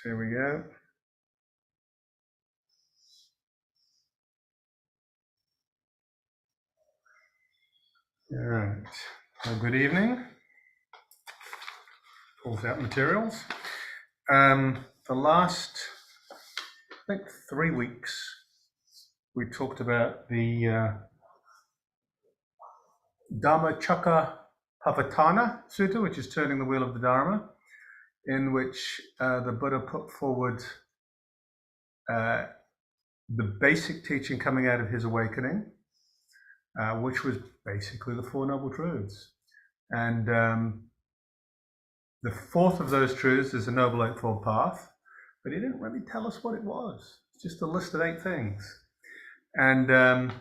Here we go. All right. Well, good evening. Pulls out materials. The last, I think, 3 weeks, we talked about the Dhammacakkappavattana Sutta, which is turning the wheel of the Dharma, in which the Buddha put forward the basic teaching coming out of his awakening, which was basically the Four Noble Truths. And the fourth of those truths is the Noble Eightfold Path, but he didn't really tell us what it was. It's just a list of 8 things. And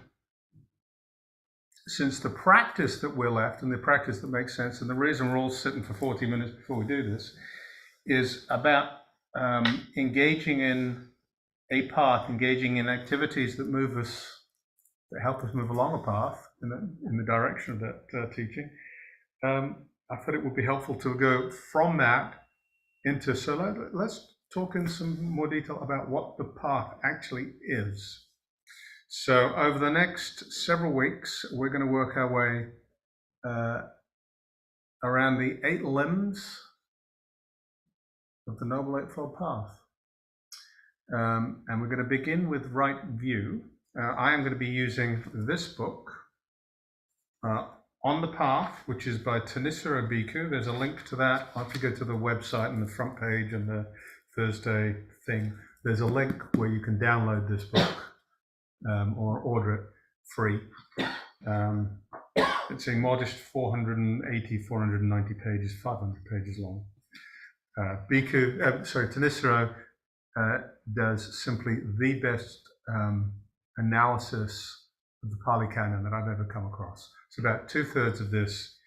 since the practice that we're left, and the practice that makes sense, and the reason we're all sitting for 40 minutes before we do this, is about engaging in a path, engaging in activities that move us, that help us move along a path in the direction of that teaching. I thought it would be helpful to go from that into, so let's talk in some more detail about what the path actually is. So over the next several weeks, we're going to work our way around the 8 limbs of the Noble Eightfold Path. And we're going to begin with right view. I am going to be using this book, On the Path, which is by Thanissaro Bhikkhu. There's a link to that. If you go to the website and the front page and the Thursday thing, there's a link where you can download this book or order it free. It's a modest 490 pages, 500 pages long. Thanissaro does simply the best analysis of the Pali Canon that I've ever come across. So about 2/3 of this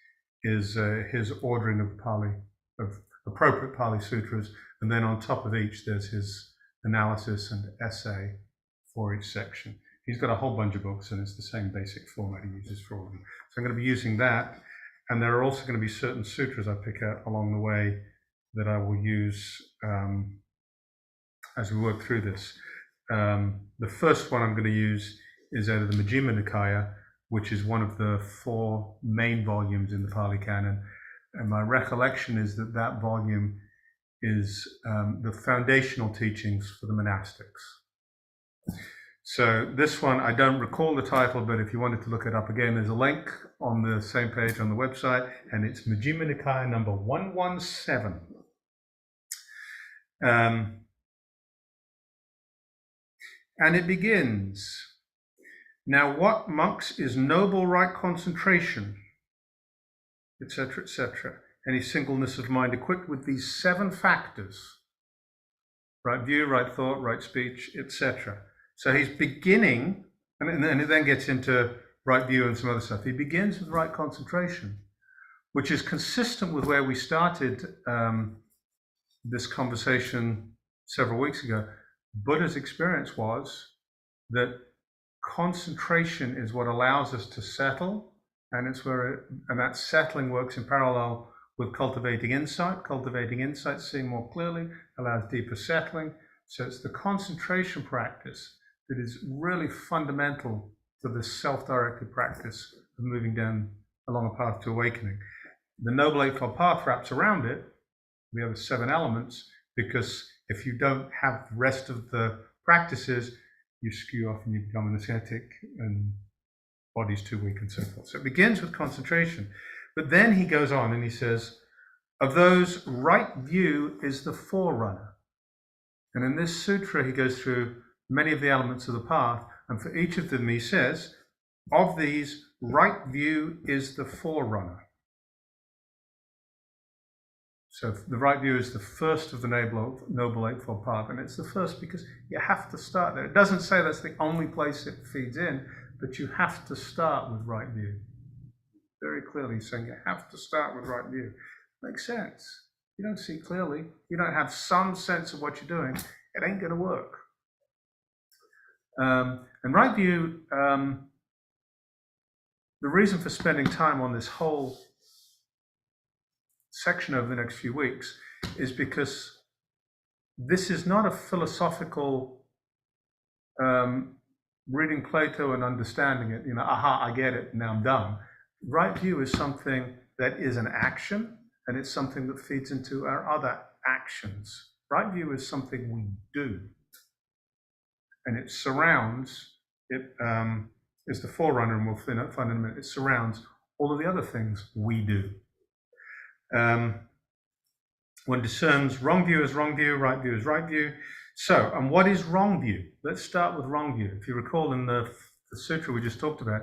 is his ordering of Pali, of appropriate Pali sutras, and then on top of each there's his analysis and essay for each section. He's got a whole bunch of books, and it's the same basic format he uses for all of them. So I'm going to be using that, and there are also going to be certain sutras I pick out along the way that I will use as we work through this. The first one I'm going to use is out of the Majjhima Nikaya, which is one of the 4 main volumes in the Pali Canon. And my recollection is that that volume is the foundational teachings for the monastics. So this one, I don't recall the title, but if you wanted to look it up again, there's a link on the same page on the website, and it's Majjhima Nikaya number 117. And it begins, now what, monks, is noble right concentration, etc., etc., any singleness of mind equipped with these 7 factors, right view, right thought, right speech, etc. So he's beginning, and it then gets into right view and some other stuff. He begins with right concentration, which is consistent with where we started this conversation several weeks ago. Buddha's experience was that concentration is what allows us to settle, and that settling works in parallel with cultivating insight. Cultivating insight, seeing more clearly, allows deeper settling. So it's the concentration practice that is really fundamental to this self-directed practice of moving down along a path to awakening. The Noble Eightfold Path wraps around it. We have 7 elements, because if you don't have the rest of the practices, you skew off and you become an ascetic and body's too weak and so forth. So it begins with concentration. But then he goes on and he says, of those, right view is the forerunner. And in this sutra, he goes through many of the elements of the path, and for each of them he says, of these, right view is the forerunner. So the right view is the first of the Noble Eightfold Path, and it's the first because you have to start there. It doesn't say that's the only place it feeds in, but you have to start with right view. Very clearly saying you have to start with right view. Makes sense. You don't see clearly, you don't have some sense of what you're doing, it ain't going to work. And right view, the reason for spending time on this whole section over the next few weeks is because this is not a philosophical reading Plato and understanding it, aha, I get it, now I'm done. Right view is something that is an action, and it's something that feeds into our other actions. Right view is something we do, and it surrounds, it is the forerunner, and we'll find in a minute, it surrounds all of the other things we do. One discerns wrong view as wrong view, right view as right view. So, and what is wrong view? Let's start with wrong view. If you recall in the sutra we just talked about,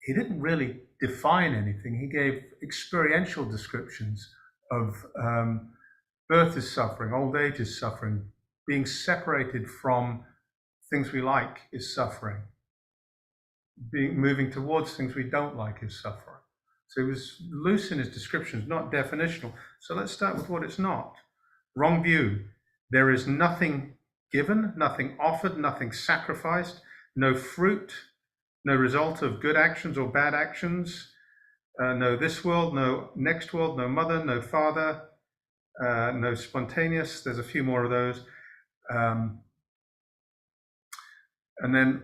he didn't really define anything. He gave experiential descriptions of birth is suffering, old age is suffering, being separated from things we like is suffering, moving towards things we don't like is suffering. So he was loose in his descriptions, not definitional. So let's start with what it's not. Wrong view. There is nothing given, nothing offered, nothing sacrificed, no fruit, no result of good actions or bad actions, no this world, no next world, no mother, no father, no spontaneous. There's a few more of those. And then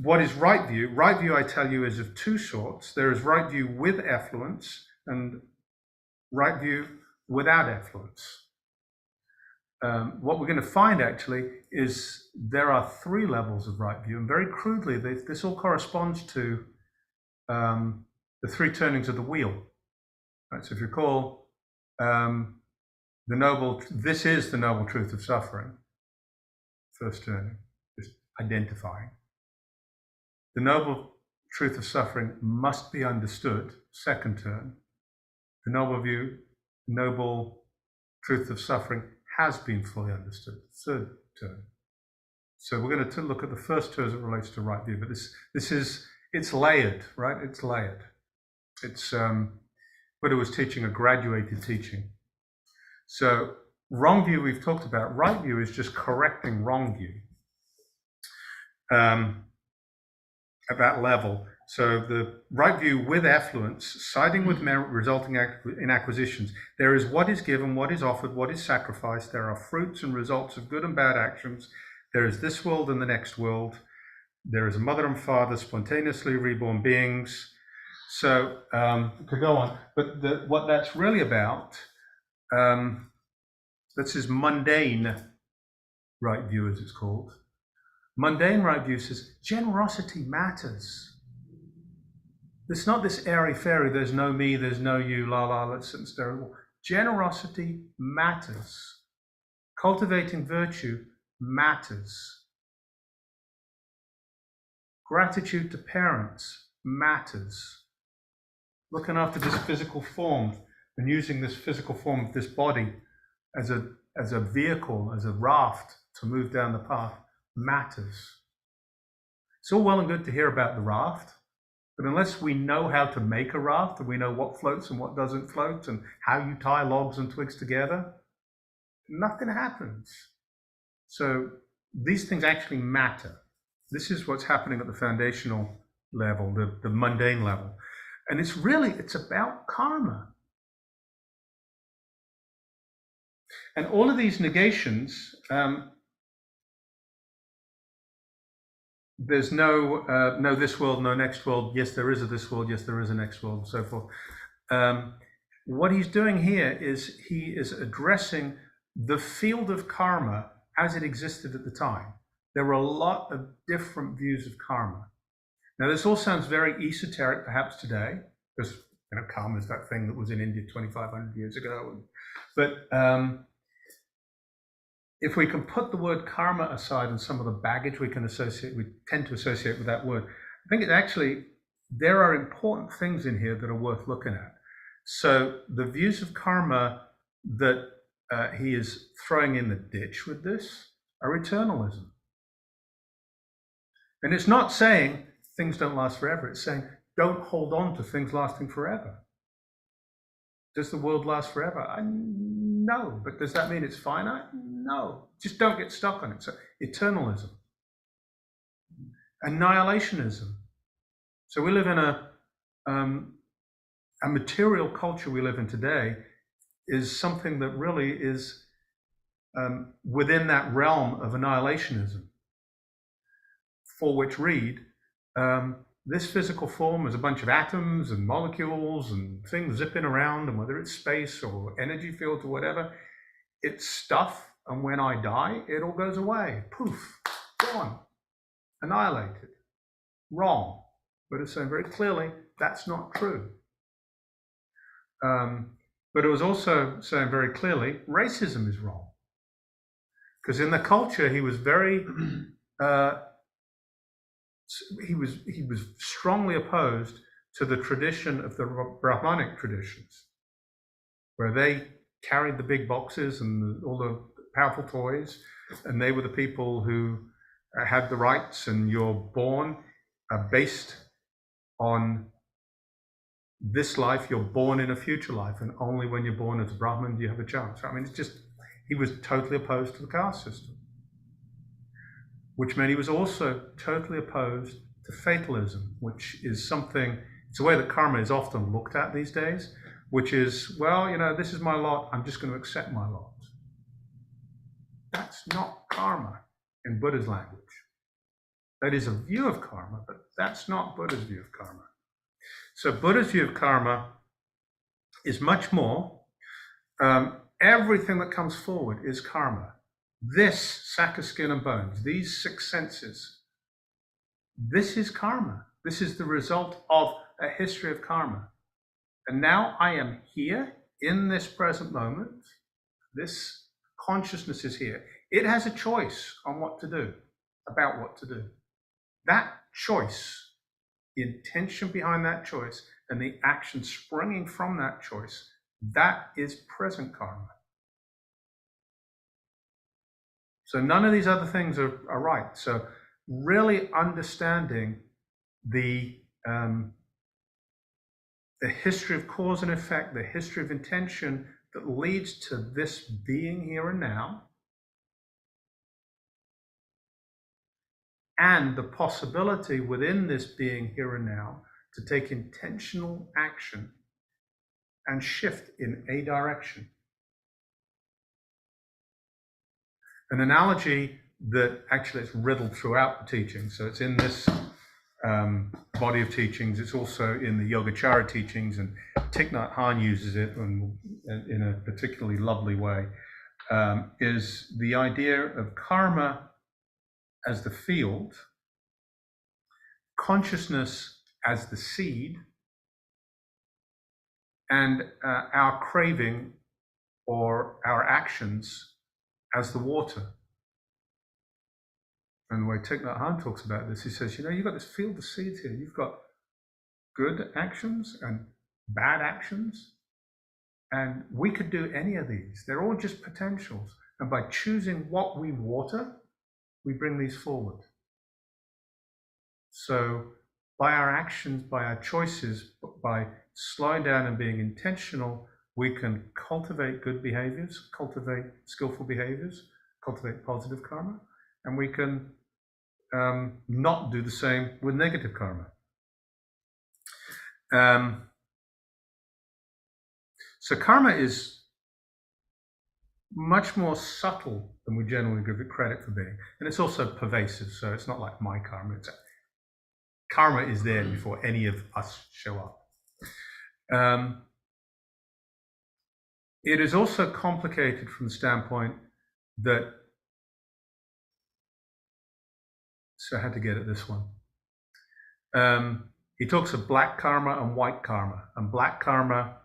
what is right view? Right view, I tell you, is of two sorts. There is right view with effluence and right view without effluence. What we're going to find actually is there are three levels of right view, and very crudely, this all corresponds to the three turnings of the wheel. Right? So if you recall, this is the noble truth of suffering. First turning. Identifying. The noble truth of suffering must be understood, second turn. The noble truth of suffering has been fully understood, third turn. So we're going to look at the first turn as it relates to right view, but it's layered, right? It's layered. It's Buddha was teaching a graduated teaching. So wrong view we've talked about. Right view is just correcting wrong view. At that level. So the right view with effluence, siding with merit, resulting in acquisitions. There is what is given, what is offered, what is sacrificed. There are fruits and results of good and bad actions. There is this world and the next world. There is a mother and father, spontaneously reborn beings. So could go on. But what that's really about, this is mundane right view, as it's called. Mundane right view says generosity matters. It's not this airy-fairy, there's no me, there's no you, la la, let's sit and stare at the wall. Generosity matters. Cultivating virtue matters. Gratitude to parents matters. Looking after this physical form and using this physical form of this body as a vehicle, as a raft to move down the path matters. It's all well and good to hear about the raft, but unless we know how to make a raft and we know what floats and what doesn't float and how you tie logs and twigs together, nothing happens. So these things actually matter. This is what's happening at the foundational level, the mundane level. And it's about karma. And all of these negations, there's no this world, no next world. Yes, there is a this world. Yes, there is a next world, and so forth. What he's doing here is he is addressing the field of karma as it existed at the time. There were a lot of different views of karma. Now, this all sounds very esoteric, perhaps today, because karma is that thing that was in India 2,500 years ago. But if we can put the word karma aside and some of the baggage we tend to associate with that word, I think there are important things in here that are worth looking at. So the views of karma that he is throwing in the ditch with this are eternalism. And it's not saying things don't last forever. It's saying don't hold on to things lasting forever. Does the world last forever? No. But does that mean it's finite? No. Just don't get stuck on it. So eternalism. Annihilationism. So we live in a material culture we live in today is something that really is within that realm of annihilationism, for which read, this physical form is a bunch of atoms and molecules and things zipping around, and whether it's space or energy fields or whatever, it's stuff, and when I die, it all goes away. Poof, gone, annihilated. Wrong. But it's saying very clearly that's not true. But it was also saying very clearly racism is wrong. Because in the culture, he was very he was strongly opposed to the tradition of the Brahmanic traditions, where they carried the big boxes and all the powerful toys, and they were the people who had the rights, and you're born based on this life, you're born in a future life, and only when you're born as a Brahmin do you have a chance. I mean, it's just, he was totally opposed to the caste system, which meant he was also totally opposed to fatalism, which is something, it's a way that karma is often looked at these days, which is, well, you know, this is my lot, I'm just going to accept my lot. That's not karma in Buddha's language. That is a view of karma, but that's not Buddha's view of karma. So Buddha's view of karma is much more, everything that comes forward is karma. This sack of skin and bones, these six senses, this is karma. This is the result of a history of karma. And now I am here in this present moment. This consciousness is here. It has a choice on what to do, about what to do. That choice, the intention behind that choice, and the action springing from that choice, that is present karma. So none of these other things are right. So really understanding the history of cause and effect, the history of intention that leads to this being here and now, and the possibility within this being here and now to take intentional action and shift in a direction. An analogy that actually is riddled throughout the teaching. So it's in this body of teachings. It's also in the Yogacara teachings, and Thich Nhat Hanh uses it in a particularly lovely way, is the idea of karma as the field, consciousness as the seed, and our craving or our actions as the water. And the way Thich Nhat Hanh talks about this, he says, you know, you've got this field of seeds here. You've got good actions and bad actions. And we could do any of these. They're all just potentials. And by choosing what we water, we bring these forward. So by our actions, by our choices, by slowing down and being intentional, we can cultivate good behaviors, cultivate skillful behaviors, cultivate positive karma, and we can not do the same with negative karma. So karma is much more subtle than we generally give it credit for being, and it's also pervasive. So it's not like my karma. Karma is there before any of us show up. It is also complicated from the standpoint that, so I had to get at this one. He talks of black karma and white karma, and black karma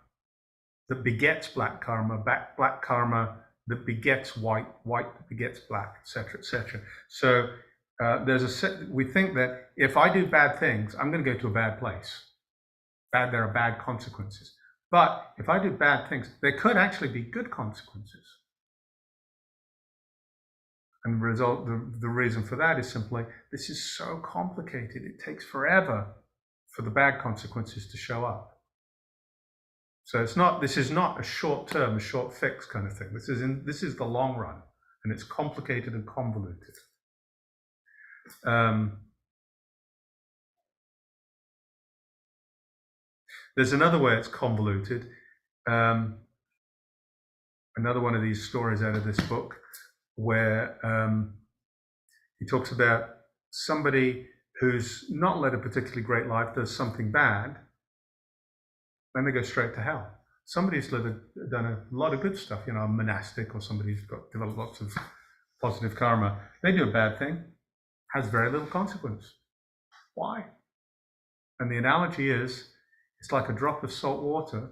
that begets black karma, black karma that begets white, white that begets black, etc., etc. So we think that if I do bad things, I'm going to go to a bad place. There are bad consequences. But if I do bad things, there could actually be good consequences. And the reason for that is simply, this is so complicated. It takes forever for the bad consequences to show up. So this is not a short term, a short fix kind of thing. This is the long run, and it's complicated and convoluted. There's another way it's convoluted. another one of these stories out of this book where he talks about somebody who's not led a particularly great life, does something bad, then they go straight to hell. Somebody who's done a lot of good stuff, a monastic, or somebody who's developed lots of positive karma, they do a bad thing, has very little consequence. Why? And the analogy is, it's like a drop of salt water,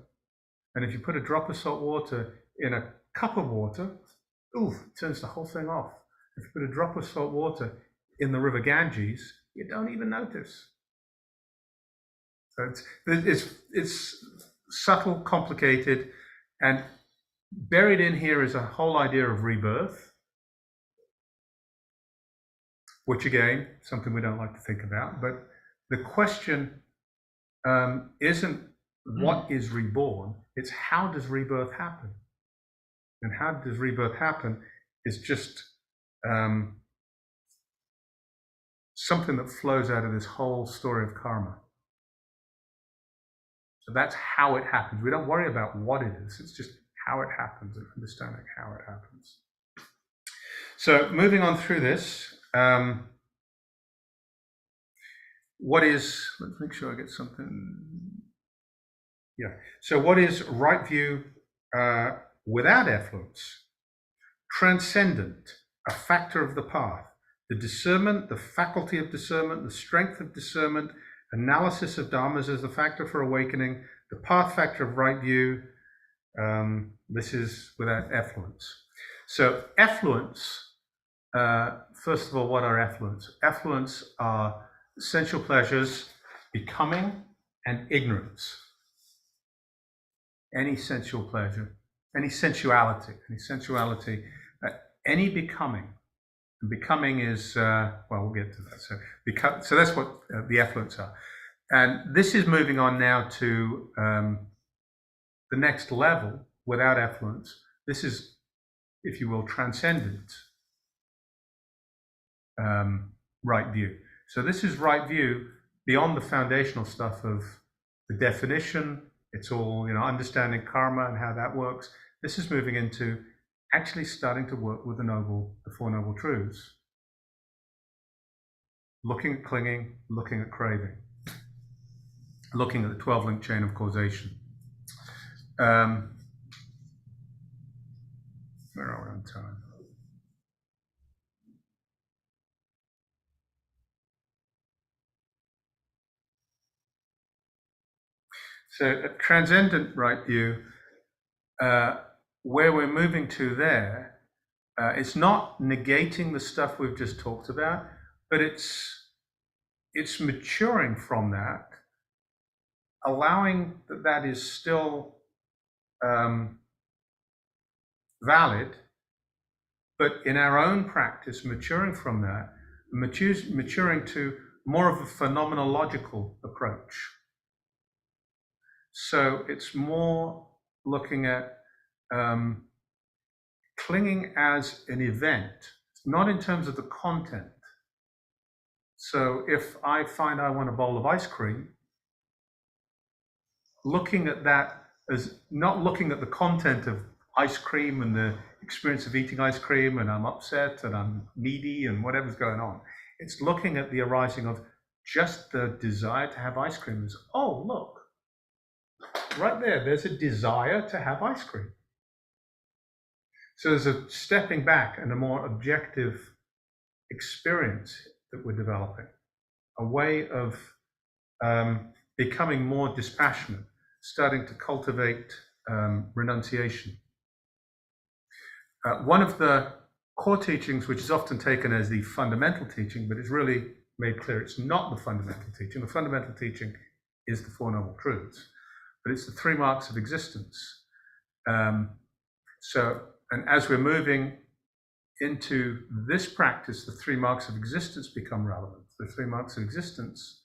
and if you put a drop of salt water in a cup of water, it turns the whole thing off. If you put a drop of salt water in the river Ganges, you don't even notice. So it's subtle, complicated, and buried in here is a whole idea of rebirth, which again, something we don't like to think about. But the question isn't what is reborn, it's how does rebirth happen? And how does rebirth happen is just something that flows out of this whole story of karma. So that's how it happens. We don't worry about what it is, it's just how it happens and understanding how it happens. So moving on through this, let's make sure I get something. Yeah. So what is right view without effluence? Transcendent, a factor of the path. The discernment, the faculty of discernment, the strength of discernment, analysis of dharmas as the factor for awakening, the path factor of right view. This is without effluence. So effluence, first of all, what are effluence? Effluence are sensual pleasures, becoming, and ignorance. Any sensual pleasure, any sensuality, any becoming. And becoming is, we'll get to that. So that's what the effluents are. And this is moving on now to the next level without effluence. This is, if you will, transcendent right view. So this is right view beyond the foundational stuff of the definition. It's all, understanding karma and how that works. This is moving into actually starting to work with the Four Noble Truths. Looking at clinging, looking at craving, looking at the 12-link chain of causation. Where are we on time? So a transcendent right view, where we're moving to there, it's not negating the stuff we've just talked about, but it's maturing from that, allowing that is still valid, but in our own practice, maturing from that, maturing to more of a phenomenological approach. So it's more looking at clinging as an event, not in terms of the content. So if I find I want a bowl of ice cream, looking at that as not looking at the content of ice cream and the experience of eating ice cream, and I'm upset and I'm needy and whatever's going on. It's looking at the arising of just the desire to have ice cream. Is, oh, look, right there's a desire to have ice cream. So there's a stepping back and a more objective experience that we're developing, a way of becoming more dispassionate, starting to cultivate renunciation. One of the core teachings, which is often taken as the fundamental teaching, but it's really made clear it's not the fundamental teaching. The fundamental teaching is the Four Noble Truths, but it's the 3 marks of existence. And as we're moving into this practice, the 3 marks of existence become relevant. The 3 marks of existence,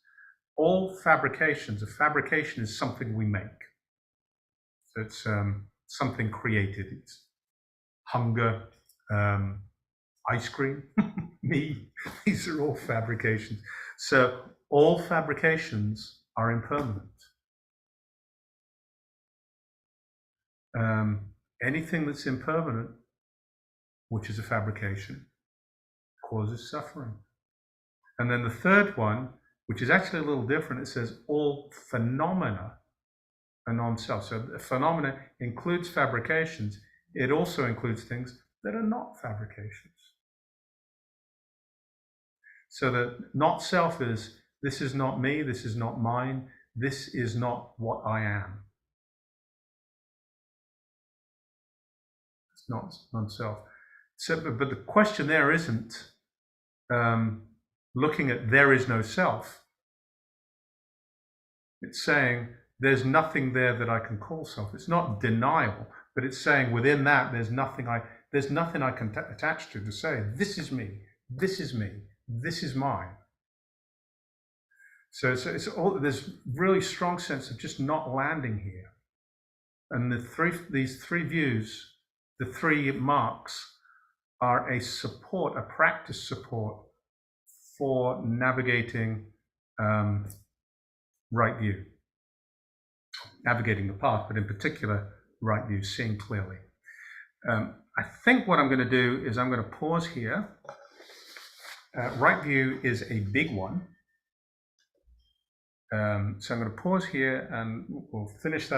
all fabrications. A fabrication is something we make. So it's something created. It's hunger, ice cream, me. These are all fabrications. So all fabrications are impermanent. anything that's impermanent, which is a fabrication, causes suffering. And then the third one, which is actually a little different, it says all phenomena are non-self. So the phenomena includes fabrications. It also includes things that are not fabrications. So the not self is, this is not me, this is not mine, this is not what I am. It's not non-self. So, but the question there isn't looking at there is no self. It's saying there's nothing there that I can call self. It's not denial, but it's saying within that there's nothing I can attach to say this is me, this is me, this is mine. So it's all, there's really strong sense of just not landing here. And these three views, the three marks, are a support, a practice support for navigating right view, navigating the path, but in particular, right view, seeing clearly. I think what I'm going to do is I'm going to pause here. Right view is a big one. So I'm going to pause here and we'll finish that up.